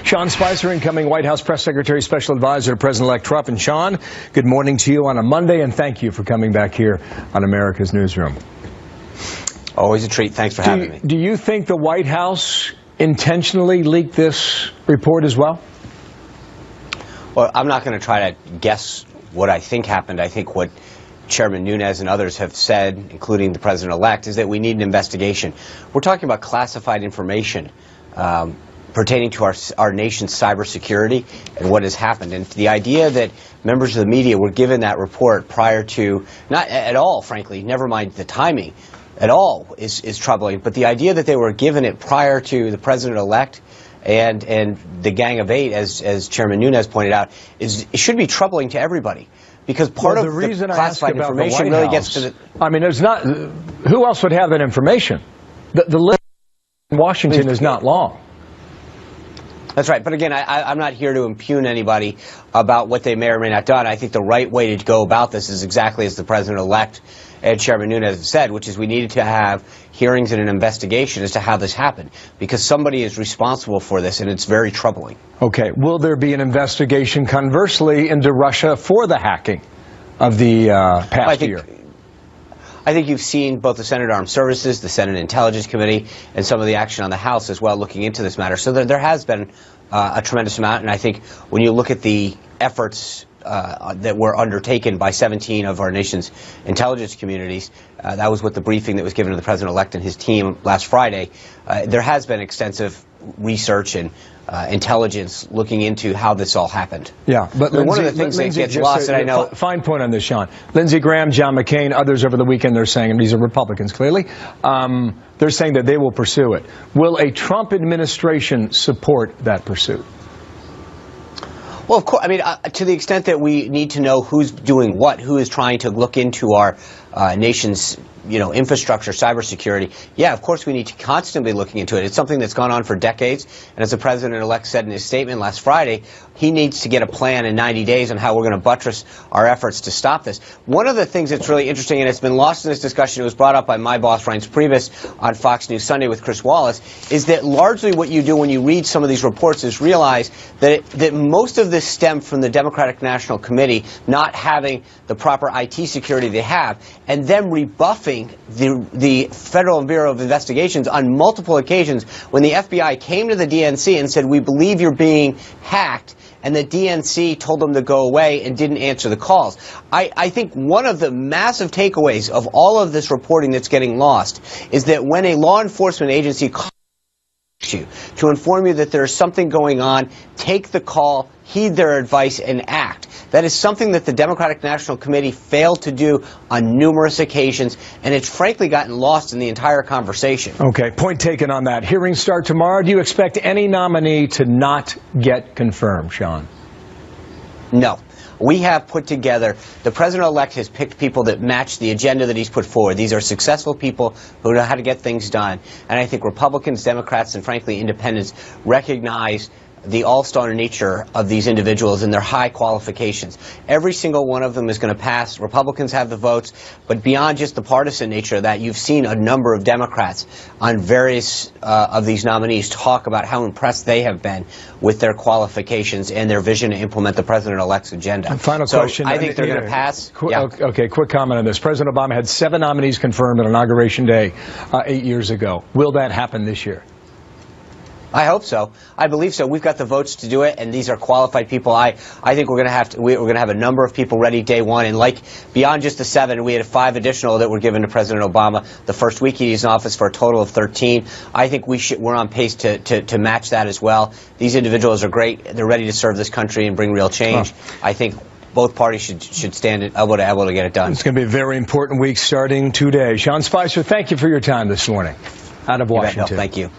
Sean Spicer, incoming White House Press Secretary, Special Advisor to President-elect Trump. And Sean, good morning to you on a Monday, and thank you for coming back here on America's Newsroom. Always a treat. Thanks for having me. Do you think the White House intentionally leaked this report as well? Well, I'm not going to try to guess what I think happened. I think what Chairman Nunes and others have said, including the President-elect, is that we need an investigation. We're talking about classified information pertaining to our nation's cybersecurity and what has happened. And the idea that members of the media were given that report prior to, not at all, frankly, never mind the timing, at all is troubling. But the idea that they were given it prior to the President-elect and the Gang of Eight, as Chairman Nunes pointed out, it should be troubling to everybody. Because part of the classified information really gets to the... I mean, there's not... Who else would have that information? The list in Washington is not long. That's right. But again, I'm not here to impugn anybody about what they may or may not have done. I think the right way to go about this is exactly as the President-elect and Chairman Nunes have said, which is we needed to have hearings and an investigation as to how this happened, because somebody is responsible for this, and it's very troubling. Okay. Will there be an investigation, conversely, into Russia for the hacking of the past year? I think you've seen both the Senate Armed Services, the Senate Intelligence Committee, and some of the action on the House as well looking into this matter. So there has been a tremendous amount, and I think when you look at the efforts that were undertaken by 17 of our nation's intelligence communities, that was what the briefing that was given to the President-elect and his team last Friday. There has been extensive research and intelligence looking into how this all happened. Yeah, but one of the things that gets lost, and I know... Fine point on this, Sean. Lindsey Graham, John McCain, others over the weekend, they're saying, and these are Republicans clearly, they're saying that they will pursue it. Will a Trump administration support that pursuit? Well, of course, I mean, to the extent that we need to know who's doing what, who is trying to look into our nation's infrastructure, cybersecurity, yeah, of course we need to constantly looking into it. It's something that's gone on for decades, and as the President-elect said in his statement last Friday, he needs to get a plan in 90 days on how we're going to buttress our efforts to stop this. One of the things that's really interesting, and it's been lost in this discussion, it was brought up by my boss, Reince Priebus, on Fox News Sunday with Chris Wallace, is that largely what you do when you read some of these reports is realize that most of this stemmed from the Democratic National Committee not having the proper IT security they have, and them rebuffing the Federal Bureau of Investigations on multiple occasions when the FBI came to the DNC and said, we believe you're being hacked, and the DNC told them to go away and didn't answer the calls. I think one of the massive takeaways of all of this reporting that's getting lost is that when a law enforcement agency calls you to inform you that there's something going on, take the call, heed their advice, and act. That is something that the Democratic National Committee failed to do on numerous occasions, and it's frankly gotten lost in the entire conversation. Okay, point taken on that. Hearings start tomorrow. Do you expect any nominee to not get confirmed, Sean? No. We have put together, the President-elect has picked people that match the agenda that he's put forward. These are successful people who know how to get things done. And I think Republicans, Democrats, and frankly independents recognize the all-star nature of these individuals and their high qualifications. Every single one of them is going to pass. Republicans have the votes, but beyond just the partisan nature of that, you've seen a number of Democrats on various of these nominees talk about how impressed they have been with their qualifications and their vision to implement the President-elect's agenda. And final question. I think they're going to pass. Okay, quick comment on this. President Obama had 7 nominees confirmed on Inauguration Day 8 years ago. Will that happen this year? I hope so. I believe so. We've got the votes to do it, and these are qualified people. I think we're going to have a number of people ready day one, and like beyond just the 7, we had 5 additional that were given to President Obama the first week he's in office for a total of 13. I think we're on pace to match that as well. These individuals are great. They're ready to serve this country and bring real change. I think both parties should stand elbow to elbow to get it done. It's going to be a very important week starting today. Sean Spicer, thank you for your time this morning out of Washington. Thank you.